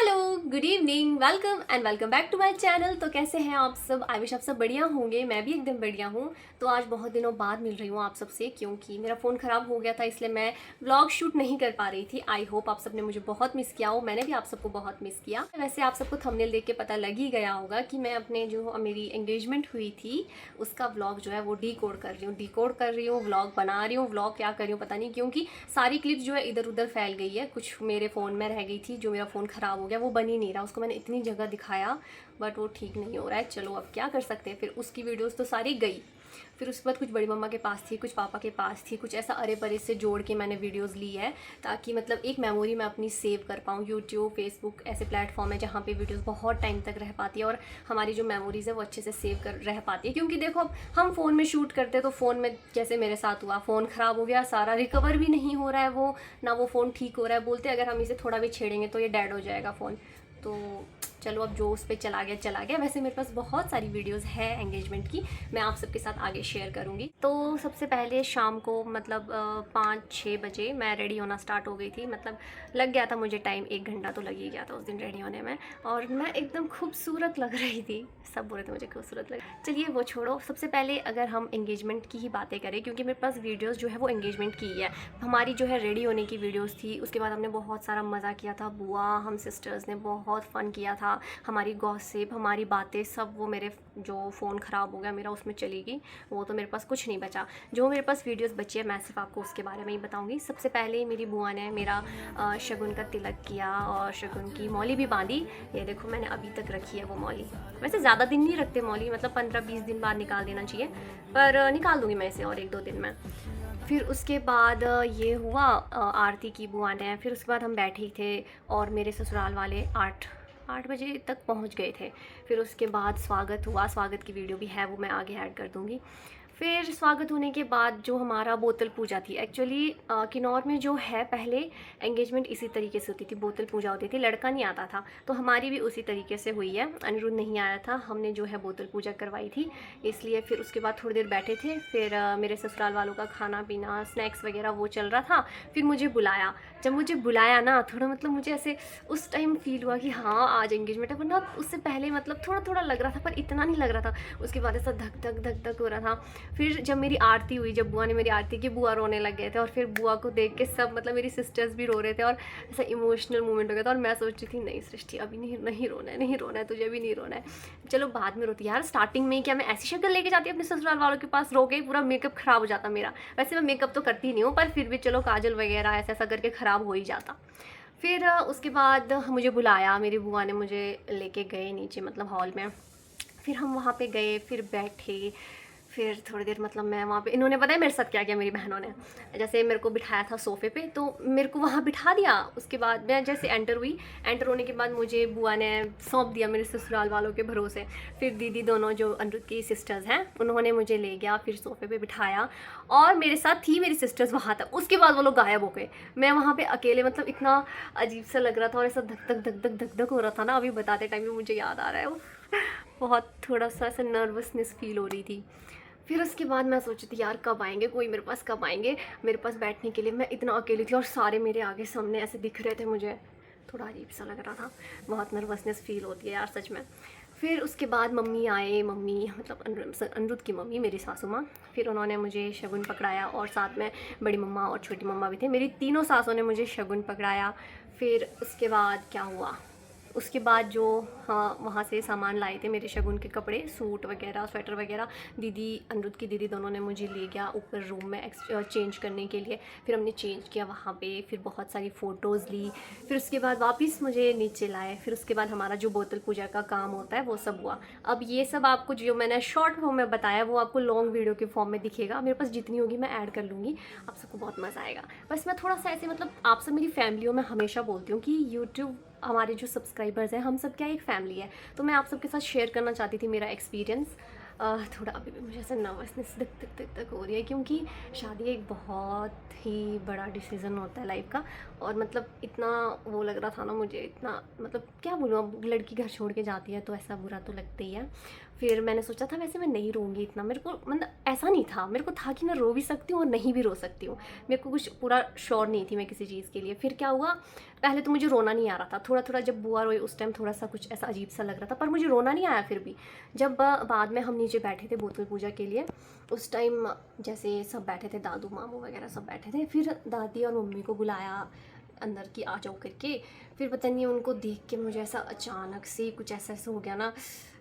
Hello, good evening, welcome and welcome back to my channel. तो कैसे हैं आप सब? आई विश आप सब बढ़िया होंगे। मैं भी एकदम बढ़िया हूँ। तो आज बहुत दिनों बाद मिल रही हूँ आप सबसे, क्योंकि मेरा फ़ोन ख़राब हो गया था, इसलिए मैं व्लॉग शूट नहीं कर पा रही थी। आई होप आप सब ने मुझे बहुत मिस किया हो, मैंने भी आप सबको बहुत मिस किया। वैसे आप सबको थंबनेल देख के पता लग ही गया होगा कि मैं अपने जो मेरी एंगेजमेंट हुई थी उसका व्लॉग जो है वो डिकोड कर रही हूँ, व्लॉग बना रही हूँ। व्लॉग क्या कर रही हूँ पता नहीं, क्योंकि सारी क्लिप्स जो है इधर उधर फैल गई है। कुछ मेरे फ़ोन में रह गई थी, जो मेरा फ़ोन ख़राब हो गया वो बन ही नहीं रहा। उसको मैंने इतनी जगह दिखाया बट वो ठीक नहीं हो रहा है। चलो अब क्या कर सकते हैं। फिर उसकी वीडियोस तो सारी गई। फिर उसके बाद कुछ बड़ी मम्मा के पास थी, कुछ पापा के पास थी, कुछ ऐसा अरे परे से जोड़ के मैंने वीडियोस ली है, ताकि मतलब एक मेमोरी मैं अपनी सेव कर पाऊँ। यूट्यूब, फेसबुक ऐसे प्लेटफॉर्म है जहाँ पे वीडियोस बहुत टाइम तक रह पाती है और हमारी जो मेमोरीज़ है वो अच्छे से सेव कर रह पाती है। क्योंकि देखो अब हम फ़ोन में शूट करते हैं तो फ़ोन में जैसे मेरे साथ हुआ, फ़ोन ख़राब हो गया, सारा रिकवर भी नहीं हो रहा है, वो ना वो फ़ोन ठीक हो रहा है। बोलते अगर हम इसे थोड़ा भी छेड़ेंगे तो ये डेड हो जाएगा फ़ोन। तो चलो अब जो उस पर चला गया चला गया। वैसे मेरे पास बहुत सारी वीडियोस है एंगेजमेंट की, मैं आप सबके साथ आगे शेयर करूँगी। तो सबसे पहले शाम को मतलब 5-6 बजे मैं रेडी होना स्टार्ट हो गई थी। मतलब लग गया था मुझे टाइम, 1 घंटा तो लग ही गया था उस दिन रेडी होने में। और मैं एकदम खूबसूरत लग रही थी, सब बोल रहे थे मुझे खूबसूरत लग। चलिए वो छोड़ो। सबसे पहले अगर हम एंगेजमेंट की ही बातें करें, क्योंकि मेरे पास वीडियोज़ जो है वो एंगेजमेंट की ही है। हमारी जो है रेडी होने की वीडियोज़ थी, उसके बाद हमने बहुत सारा मज़ा किया था। बुआ, हम सिस्टर्स ने बहुत फ़न किया था। हमारी गॉसिप, हमारी बातें सब वो मेरे जो फ़ोन ख़राब हो गया मेरा उसमें चली गई। वो तो मेरे पास कुछ नहीं बचा। जो मेरे पास वीडियोस बची है मैं सिर्फ आपको उसके बारे में ही बताऊंगी। सबसे पहले मेरी बुआ ने मेरा शगुन का तिलक किया और शगुन की मौली भी बांधी। ये देखो मैंने अभी तक रखी है वो मौली। वैसे ज़्यादा दिन नहीं रखते मौली, मतलब 15-20 दिन बाद निकाल देना चाहिए, पर निकाल दूँगी मैं इसे और 1-2 दिन में। फिर उसके बाद ये हुआ, आरती की बुआ ने। फिर उसके बाद हम बैठे ही थे और मेरे ससुराल वाले 8 बजे तक पहुंच गए थे। फिर उसके बाद स्वागत हुआ, स्वागत की वीडियो भी है, वो मैं आगे ऐड कर दूंगी। फिर स्वागत होने के बाद जो हमारा बोतल पूजा थी, एक्चुअली किन्नौर में जो है पहले एंगेजमेंट इसी तरीके से होती थी, बोतल पूजा होती थी, लड़का नहीं आता था। तो हमारी भी उसी तरीके से हुई है, अनिरुद्ध नहीं आया था, हमने जो है बोतल पूजा करवाई थी इसलिए। फिर उसके बाद थोड़ी देर बैठे थे, फिर मेरे ससुराल वालों का खाना पीना, स्नैक्स वगैरह वो चल रहा था। फिर मुझे बुलाया। जब मुझे बुलाया ना, थोड़ा मतलब मुझे ऐसे उस टाइम फील हुआ कि हाँ आज एंगेजमेंट है, वरना उससे पहले मतलब थोड़ा थोड़ा लग रहा था पर इतना नहीं लग रहा था। उसके बाद ऐसा धक धक धक धक हो रहा था। फिर जब मेरी आरती हुई, जब बुआ ने मेरी आरती की, बुआ रोने लग गए थे। और फिर बुआ को देख के सब, मतलब मेरी सिस्टर्स भी रो रहे थे और ऐसा इमोशनल मोमेंट हो गया था। और मैं सोच रही थी नहीं सृष्टि अभी नहीं नहीं रोना है, नहीं रोना है, तुझे भी नहीं रोना है, चलो बाद में रोती। यार स्टार्टिंग में क्या मैं ऐसी शक्ल लेके जाती अपने ससुराल वालों के पास, रो के पूरा मेकअप खराब हो जाता मेरा। वैसे मैं मेकअप तो करती नहीं हूँ, पर फिर भी चलो काजल वगैरह ऐसा ऐसा करके ख़राब हो ही जाता। फिर उसके बाद मुझे बुलाया, मेरी बुआ ने मुझे लेके गए नीचे, मतलब हॉल में। फिर हम वहाँ पे गए, फिर बैठे। फिर थोड़ी देर मतलब मैं वहाँ पे, इन्होंने पता है मेरे साथ क्या किया, मेरी बहनों ने जैसे मेरे को बिठाया था सोफ़े पे, तो मेरे को वहाँ बिठा दिया। उसके बाद मैं जैसे एंटर हुई, एंटर होने के बाद मुझे बुआ ने सौंप दिया मेरे ससुराल वालों के भरोसे। फिर दीदी दोनों जो अनिरुद्ध की सिस्टर्स हैं उन्होंने मुझे ले गया, फिर सोफ़े पे बिठाया और मेरे साथ थी मेरी सिस्टर्स वहाँ तक। उसके बाद वो लोग गायब हो गए, मैं वहाँ पे अकेले। मतलब इतना अजीब सा लग रहा था और ऐसा धक धक धक धक धक धक हो रहा था ना, अभी बताते टाइम में मुझे याद आ रहा है। बहुत थोड़ा सा ऐसा नर्वसनेस फील हो रही थी। फिर उसके बाद मैं सोची थी यार कब आएंगे, कोई मेरे पास कब आएंगे मेरे पास बैठने के लिए। मैं इतना अकेली थी और सारे मेरे आगे सामने ऐसे दिख रहे थे, मुझे थोड़ा अजीब सा लग रहा था। बहुत नर्वसनेस फील होती है यार सच में। फिर उसके बाद मम्मी आए, मम्मी मतलब अनिरुद्ध की मम्मी, मेरी सासू माँ। फिर उन्होंने मुझे शगुन पकड़ाया और साथ में बड़ी मम्मा और छोटी मम्मा भी थे, मेरी तीनों सासों ने मुझे शगुन पकड़ाया। फिर उसके बाद क्या हुआ, उसके बाद जो हाँ वहाँ से सामान लाए थे मेरे शगुन के कपड़े, सूट वगैरह, स्वेटर वगैरह, दीदी अनिरुद्ध की दीदी दोनों ने मुझे ले गया ऊपर रूम में चेंज करने के लिए। फिर हमने चेंज किया वहाँ पे, फिर बहुत सारी फ़ोटोज़ ली। फिर उसके बाद वापस मुझे नीचे लाए। फिर उसके बाद हमारा जो बोतल पूजा का काम होता है वो सब हुआ। अब ये सब आपको जो मैंने शॉर्ट फॉर्म में बताया वो आपको लॉन्ग वीडियो के फॉर्म में दिखेगा, मेरे पास जितनी होगी मैं ऐड कर लूँगी, आप सबको बहुत मज़ा आएगा। बस मैं थोड़ा सा ऐसे, मतलब आप सब मेरी फैमिलियों में हमेशा बोलती हूँ कि यूट्यूब हमारे जो सब्सक्राइबर्स हैं हम सब क्या एक फ़ैमिली है। तो मैं आप सबके साथ शेयर करना चाहती थी मेरा एक्सपीरियंस। थोड़ा अभी भी मुझे ऐसा नर्वसनेस धक धक धक धक हो रही है, क्योंकि शादी एक बहुत ही बड़ा डिसीज़न होता है लाइफ का। और मतलब इतना वो लग रहा था ना मुझे, इतना मतलब क्या बोलूँ, अब लड़की घर छोड़ के जाती है तो ऐसा बुरा तो लगता ही है। फिर मैंने सोचा था वैसे मैं नहीं रोऊंगी इतना, मेरे को मतलब ऐसा नहीं था, मेरे को था कि मैं रो भी सकती हूँ और नहीं भी रो सकती हूँ, मेरे को कुछ पूरा श्योर नहीं थी मैं किसी चीज़ के लिए। फिर क्या हुआ, पहले तो मुझे रोना नहीं आ रहा था, थोड़ा थोड़ा जब बुआ रोई उस टाइम थोड़ा सा कुछ ऐसा अजीब सा लग रहा था, पर मुझे रोना नहीं आया फिर भी। जब बाद में हम नीचे बैठे थे बोतल पूजा के लिए, उस टाइम जैसे सब बैठे थे, दादू मामू वगैरह सब बैठे थे, फिर दादी और मम्मी को बुलाया अंदर की आ जाओ करके। फिर पता नहीं उनको देख के मुझे ऐसा अचानक से कुछ ऐसा ऐसा हो गया ना,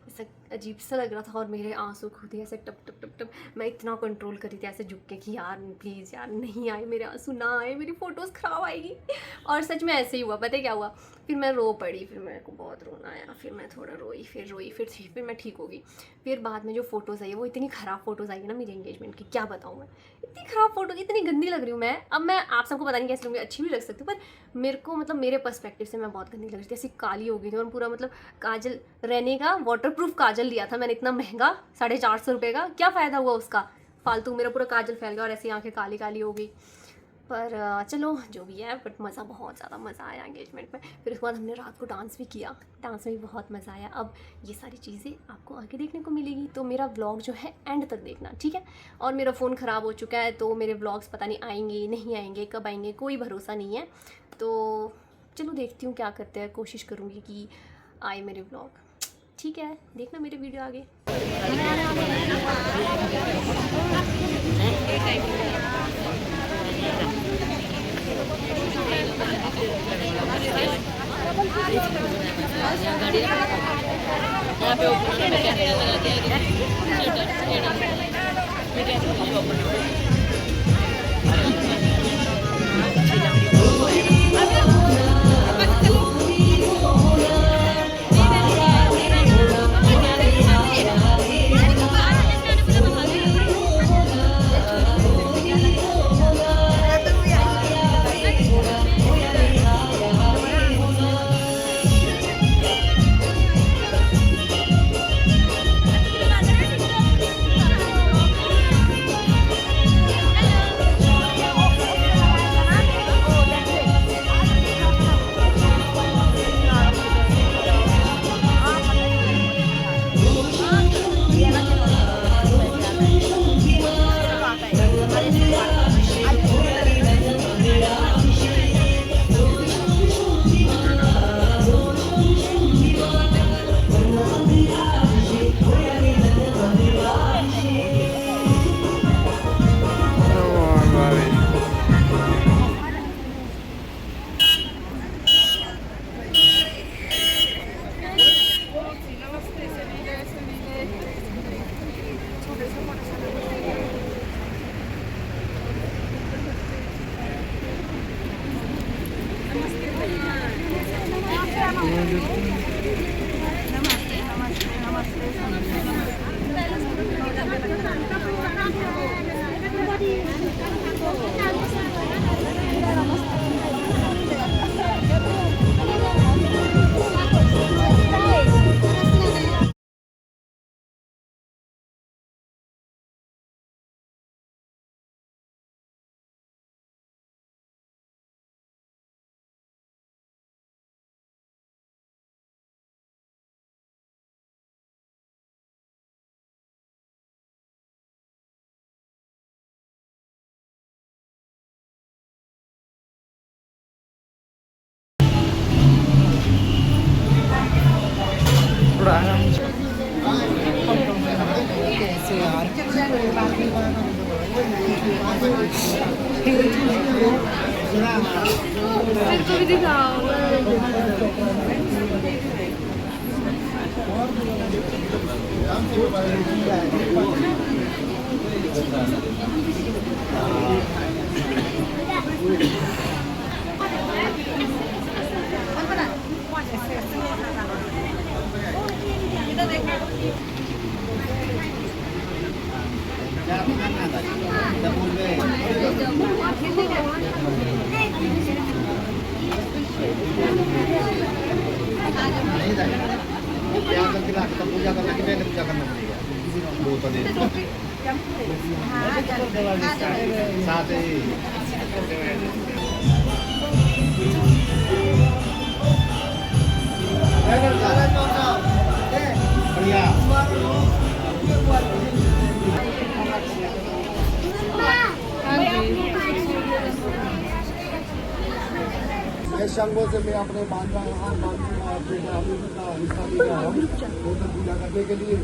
ऐसा अजीब सा लग रहा था, और मेरे आंसू खुद ही ऐसे टप टप टप टप, मैं इतना कंट्रोल करी थी ऐसे झुक के कि यार प्लीज़ यार नहीं आए मेरे आंसू, ना आए, मेरी फ़ोटोज़ ख़राब आएगी। और सच में ऐसे ही हुआ, पता है क्या हुआ, फिर मैं रो पड़ी, फिर मेरे को बहुत रोना आया, फिर मैं थोड़ा रोई, फिर मैं ठीक हो गई। फिर बाद में जो फ़ोटोज़ आई है वो इतनी ख़राब फ़ोटोज़ आई है ना मेरी एंगेजमेंट की, क्या बताऊँ मैं, इतनी ख़राब फ़ोटो, इतनी गंदी लग रही हूँ मैं। अब मैं आप सबको पता नहीं कैसे लूँगी, अच्छी भी लग सकती हूँ, पर मेरे को मतलब मेरे पर्सपेक्टिव से मैं बहुत गंदी लग रही थी, ऐसी काली हो गई थी, और पूरा मतलब काजल रहने का वाटरप्रूफ काजल लिया था मैंने, इतना महंगा 450 रुपये का, क्या फ़ायदा हुआ उसका, फालतू मेरा पूरा काजल फैल गया और ऐसी आंखें काली काली हो गई। पर चलो जो भी है, बट मज़ा, बहुत ज़्यादा मज़ा आया एंगेजमेंट में। फिर उसके बाद हमने रात को डांस भी किया, डांस में भी बहुत मज़ा आया। अब ये सारी चीज़ें आपको आगे देखने को मिलेगी, तो मेरा व्लॉग जो है एंड तक देखना, ठीक है। और मेरा फ़ोन ख़राब हो चुका है, तो मेरे व्लॉग्स पता नहीं आएंगे नहीं आएंगे, कब आएंगे कोई भरोसा नहीं है, तो चलो देखती हूँ क्या करते हैं, कोशिश करूँगी कि आए मेरे व्लॉग, ठीक है। देखना मेरे वीडियो आगे। मेरे को भी दिखाओ। पूजा करना कि पहले पूजा करना पड़ेगा, वो तो दे साथ ही बढ़िया। शंगों से मैं अपने बांधा हाथ बांधूंगा अपने ग्रामीण का हिस्सा ले रहा हूँ गोतन पूजा करने के लिए।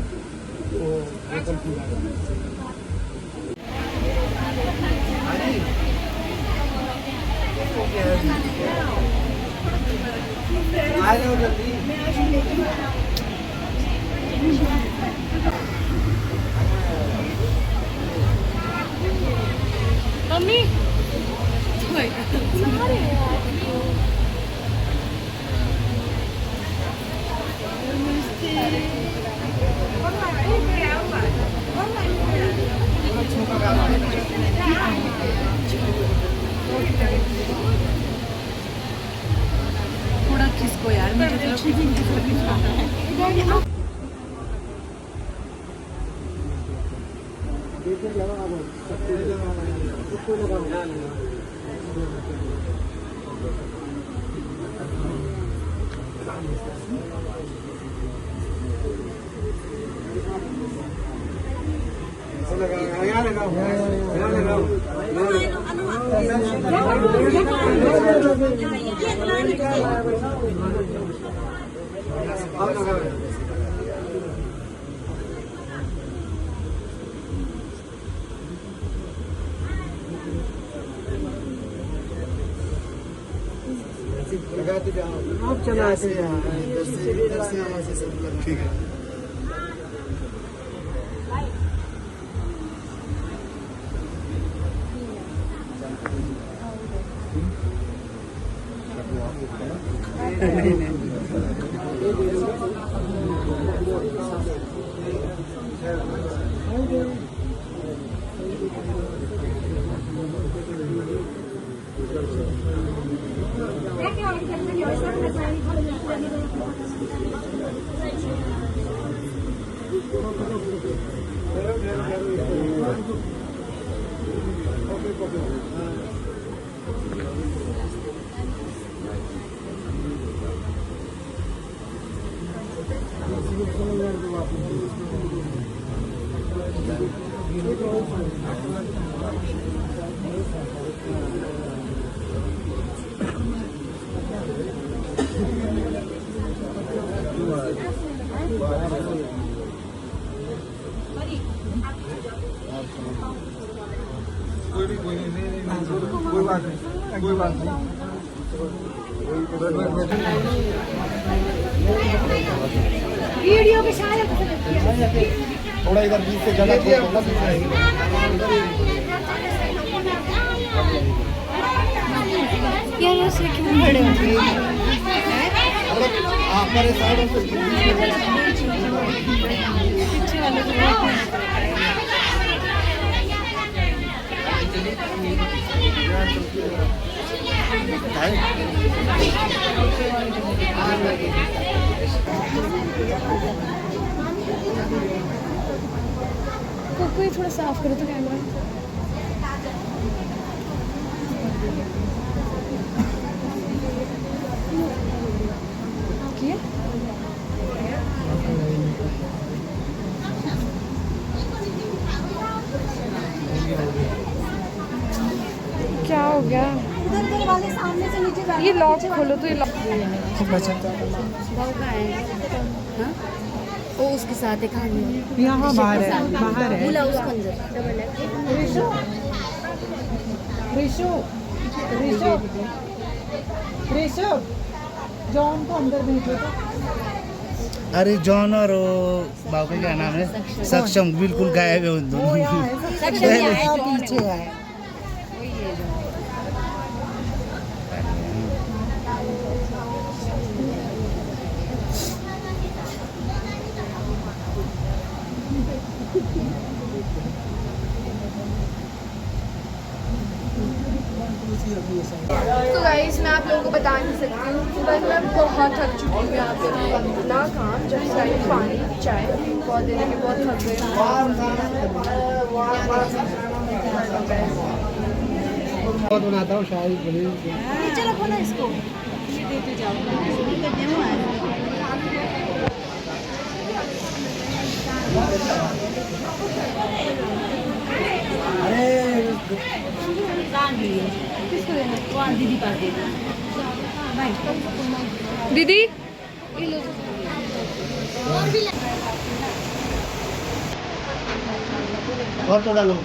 तो गोतन पूजा आ जाओ जल्दी। मम्मी थोड़ा किसको यार मुझे तो आप चला ऐसे इधर से हम ऐसे सब लगा। ठीक है। कोई बात नहीं, कोई बात नहीं। वीडियो के सारे थोड़ा इधर बीच से जगह थोड़ा पीछे रहेगी। यार ऐसे क्यों खड़े हो? हमारे साइड से पीछे वाले को कोई थोड़ा साफ करो तो कैमरा। किया क्या हो गया? वाले सामने से नीचे ये लॉक खोलो तो ये लॉक वो उसके साथ एक खानी यहाँ बाहर है बुला उसको अंदर ऋषभ जॉन को अंदर भेजो तो। अरे जॉन और वो बाबू का क्या नाम है सक्षम बिल्कुल गायब है उन दोनों। पीछे है तो गाइस मैं आप लोगों को बता नहीं सकती हूँ सुबह से मैं बहुत थक चुकी हूँ यहाँ पे इतना काम जब सारी पानी चाय बहुत देर के बहुत थक गए बहुत बनाता हूँ शाही पनीर। नीचे रखो ना इसको ये देते जाओ अरे किसको देना दीदी पास देना दीदी और तो डालो